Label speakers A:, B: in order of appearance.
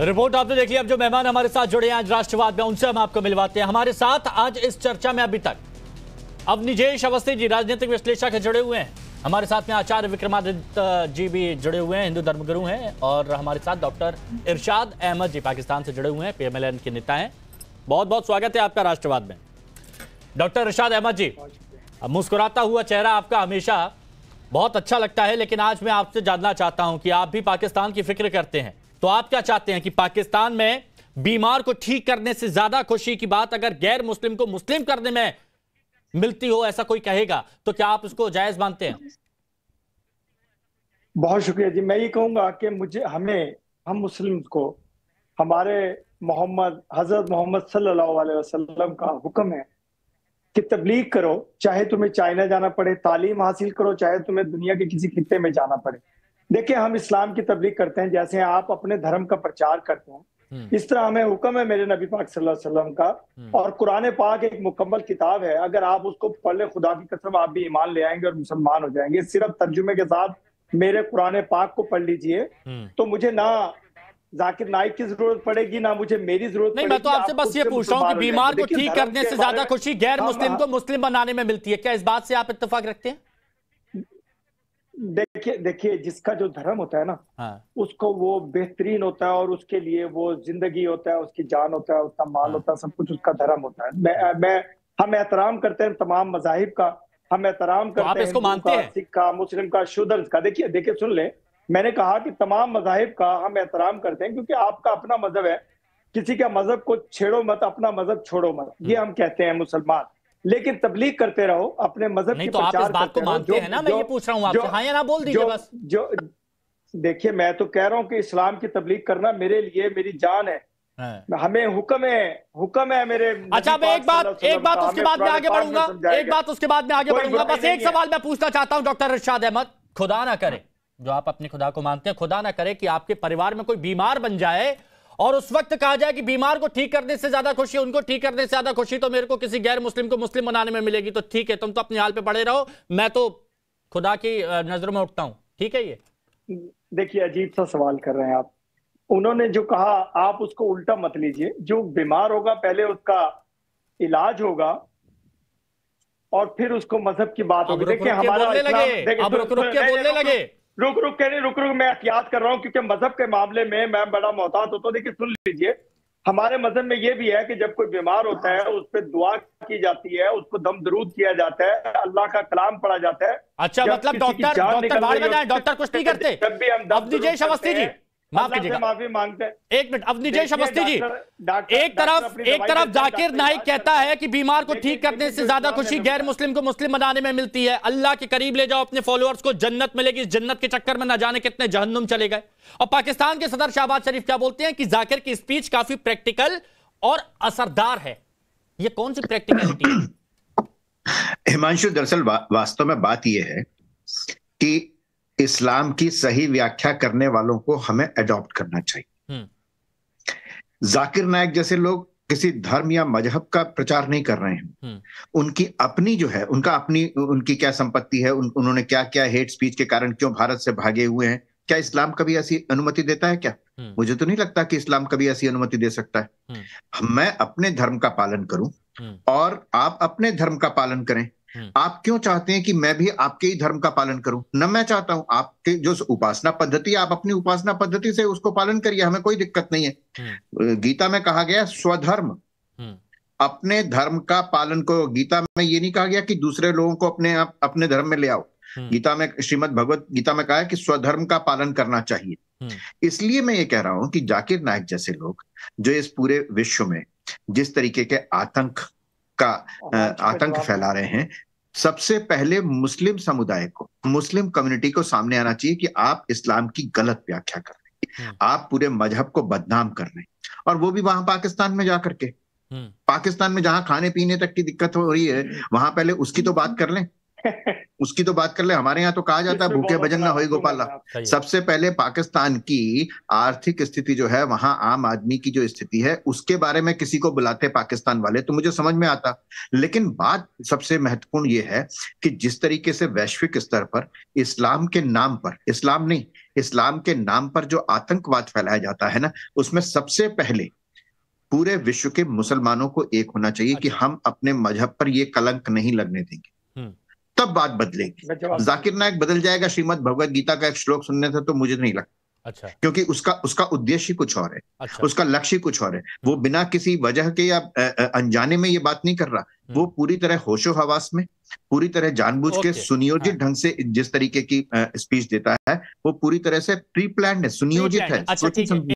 A: Report आपने देखी। अब जो मेहमान हमारे साथ जुड़े हैं आज राष्ट्रवाद में, उनसे हम आपको मिलवाते हैं। हमारे साथ आज इस चर्चा में अभी तक अवनिजेश अवस्थी जी राजनीतिक विश्लेषक जुड़े हुए हैं। हमारे साथ में आचार्य विक्रमादित्य जी भी जुड़े हुए हैं, हिंदू धर्मगुरु हैं। और हमारे साथ डॉक्टर इरशाद अहमद जी पाकिस्तान से जुड़े हुए हैं, PMLN के नेता हैं। बहुत बहुत स्वागत है आपका राष्ट्रवाद में। डॉक्टर इरशाद अहमद जी, अब मुस्कुराता हुआ चेहरा आपका हमेशा बहुत अच्छा लगता है, लेकिन आज मैं आपसे जानना चाहता हूं कि आप भी पाकिस्तान की फिक्र करते हैं, तो आप क्या चाहते हैं कि पाकिस्तान में बीमार को ठीक करने से ज्यादा खुशी की बात अगर गैर मुस्लिम को मुस्लिम करने में मिलती हो, ऐसा कोई कहेगा तो क्या आप उसको जायज मानते हैं?
B: बहुत शुक्रिया जी। मैं ये कहूंगा कि हम मुस्लिम को हमारे हजरत मोहम्मद सल्लल्लाहु अलैहि वसल्लम का हुक्म है कि तबलीग करो, चाहे तुम्हें चाइना जाना पड़े, तालीम हासिल करो, चाहे तुम्हें दुनिया के किसी खित्ते में जाना पड़े। देखिए, हम इस्लाम की तबलीग करते हैं जैसे आप अपने धर्म का प्रचार करते हैं, इस तरह हमें हुक्म है मेरे नबी पाक सल्लल्लाहु अलैहि वसल्लम का। और कुरान पाक एक मुकम्मल किताब है, अगर आप उसको पढ़ ले, खुदा की कसम आप भी ईमान ले आएंगे और मुसलमान हो जाएंगे। सिर्फ तर्जुमे के साथ मेरे कुरान पाक को पढ़ लीजिए, तो मुझे ना जाकिर नाइक की जरूरत पड़ेगी, ना मुझे मेरी जरूरत
A: नहीं।
B: पड़ेगी।
A: मैं तो आपसे बस ये पूछ रहा हूं कि बीमार को ठीक करने से ज्यादा खुशी गैर मुस्लिम को मुस्लिम बनाने में मिलती है, क्या इस बात से आप इत्तेफाक रखते हैं?
B: देखिए, जिसका जो धर्म होता है ना, उसको वो बेहतरीन होता है और उसके लिए वो जिंदगी होता है, उसकी जान होता है, उसका माल होता है, सब कुछ उसका धर्म होता है। हम एहतराम करते हैं तमाम मजाहिब का, हम एहतराम करते हैं
A: आप इसको मानते हैं?
B: सिख का, मुस्लिम का, शूद्र का। देखिए सुन ले, मैंने कहा कि तमाम मजाहिब का हम एहतराम करते हैं, क्योंकि आपका अपना मजहब है, किसी का मजहब को छेड़ो मत, अपना मजहब छोड़ो मत, ये हम कहते हैं मुसलमान। लेकिन तबलीग करते रहो, अपने मजहब
A: नहीं,
B: की
A: तो आप इस बात को मानते हैं ना? मैं ये पूछ रहा हूं आपसे, हाँ या ना बोल दीजिए बस।
B: देखिए, मैं तो कह रहा हूं कि इस्लाम की तबलीग करना मेरे लिए मेरी जान है। हमें हुक्म है मेरे।
A: अच्छा, मैं एक बात उसके बाद में आगे बढ़ूंगा, एक बात उसके बाद में आगे बढ़ूंगा। बस एक सवाल मैं पूछना चाहता हूं डॉक्टर इरशाद अहमद, खुदा ना करे, जो आप अपने खुदा को मानते हैं, खुदा ना करे कि आपके परिवार में कोई बीमार बन जाए और उस वक्त कहा जाए कि बीमार को ठीक करने से ज्यादा खुशी, उनको ठीक करने से ज्यादा खुशी तो मेरे को किसी गैर मुस्लिम को मुस्लिम बनाने में मिलेगी, तो ठीक है, तुम तो अपने हाल पे पड़े रहो, मैं तो खुदा की नजरों में उठता हूं। ठीक है? ये
B: देखिए, अजीब सा सवाल कर रहे हैं आप। उन्होंने जो कहा आप उसको उल्टा मत लीजिए। जो बीमार होगा पहले उसका इलाज होगा और फिर उसको मजहब की बात होगी। देखिए, हमारा रुक मैं एहतियात कर रहा हूं, क्योंकि मजहब के मामले में मैं बड़ा मोहतात होता हूं। देखिए, सुन लीजिए, हमारे मजहब में यह भी है कि जब कोई बीमार होता है उस पर दुआ की जाती है, उसको दम दरूद किया जाता है, अल्लाह का कलाम पढ़ा जाता है।
A: अच्छा, मतलब डॉक्टर बाहर में जाए, डॉक्टर कुछ नहीं करते? अवनिजेश अवस्थी जी, माफ कीजिएगा,
B: माफी मांगते हैं।
A: एक मिनट। अवनिजेश अवस्थी जी, एक तरफ जाकिर नाइक कहता है कि बीमार को ठीक करने से ज्यादा खुशी गैर मुस्लिम को मुस्लिम बनाने में मिलती है, अल्लाह के करीब ले जाओ अपने फॉलोअर्स को, जन्नत मिलेगी, इस जन्नत के चक्कर में ना जाने कितने जहन्नुम चले गए। और पाकिस्तान के सदर शहबाज शरीफ क्या बोलते हैं कि जाकिर की स्पीच काफी प्रैक्टिकल और असरदार है। ये कौन सी प्रैक्टिकलिटी है?
C: हिमांशु, दरअसल वास्तव में बात यह है कि इस्लाम की सही व्याख्या करने वालों को हमें अडॉप्ट करना चाहिए। जाकिर नाइक जैसे लोग किसी धर्म या मजहब का प्रचार नहीं कर रहे हैं। उनकी अपनी जो है, उनकी क्या संपत्ति है, उन्होंने क्या क्या हेट स्पीच के कारण क्यों भारत से भागे हुए हैं, क्या इस्लाम कभी ऐसी अनुमति देता है क्या? मुझे तो नहीं लगता कि इस्लाम कभी ऐसी अनुमति दे सकता है। मैं अपने धर्म का पालन करूं और आप अपने धर्म का पालन करें। आप क्यों चाहते हैं कि मैं भी आपके ही धर्म का पालन करूं? न मैं चाहता हूं। आपके जो उपासना पद्धति, आप अपनी उपासना पद्धति से उसको पालन करिए, हमें कोई दिक्कत नहीं है। गीता में कहा गया स्वधर्म, अपने धर्म का पालन करो। गीता में ये नहीं कहा गया कि दूसरे लोगों को अपने धर्म में ले आओ। गीता में, श्रीमद् भगवत गीता में कहा है कि स्वधर्म का पालन करना चाहिए। इसलिए मैं ये कह रहा हूं कि जाकिर नाइक जैसे लोग जो इस पूरे विश्व में जिस तरीके के आतंक फैला रहे हैं, सबसे पहले मुस्लिम समुदाय को, मुस्लिम कम्युनिटी को सामने आना चाहिए कि आप इस्लाम की गलत व्याख्या कर रहे हैं, आप पूरे मजहब को बदनाम कर रहे हैं। और वो भी वहां पाकिस्तान में जाकर के, पाकिस्तान में जहां खाने पीने तक की दिक्कत हो रही है, वहां पहले उसकी तो बात कर लें। उसकी तो बात कर ले। हमारे यहाँ तो कहा जाता है भूखे भजन ना होई गोपाला। सबसे पहले पाकिस्तान की आर्थिक स्थिति जो है, वहां आम आदमी की जो स्थिति है, उसके बारे में किसी को बुलाते पाकिस्तान वाले तो मुझे समझ में आता। लेकिन बात सबसे महत्वपूर्ण ये है कि जिस तरीके से वैश्विक स्तर पर इस्लाम के नाम पर, इस्लाम नहीं, इस्लाम के नाम पर जो आतंकवाद फैलाया जाता है ना, उसमें सबसे पहले पूरे विश्व के मुसलमानों को एक होना चाहिए कि हम अपने मजहब पर ये कलंक नहीं लगने देंगे, तब बात बदलेगी। जाकिर नायक बदल जाएगा श्रीमद् भगवद गीता का एक श्लोक सुनने से तो मुझे नहीं लगता।
A: अच्छा।
C: क्योंकि उसका उद्देश्य कुछ और है। अच्छा। उसका लक्ष्य कुछ और है। वो बिना किसी वजह के या अनजाने में ये बात नहीं कर रहा। वो पूरी तरह होशो हवास में, पूरी तरह जानबूझ के सुनियोजित ढंग से जिस तरीके की स्पीच देता है, वो पूरी तरह से प्री प्लान्ड है, सुनियोजित है।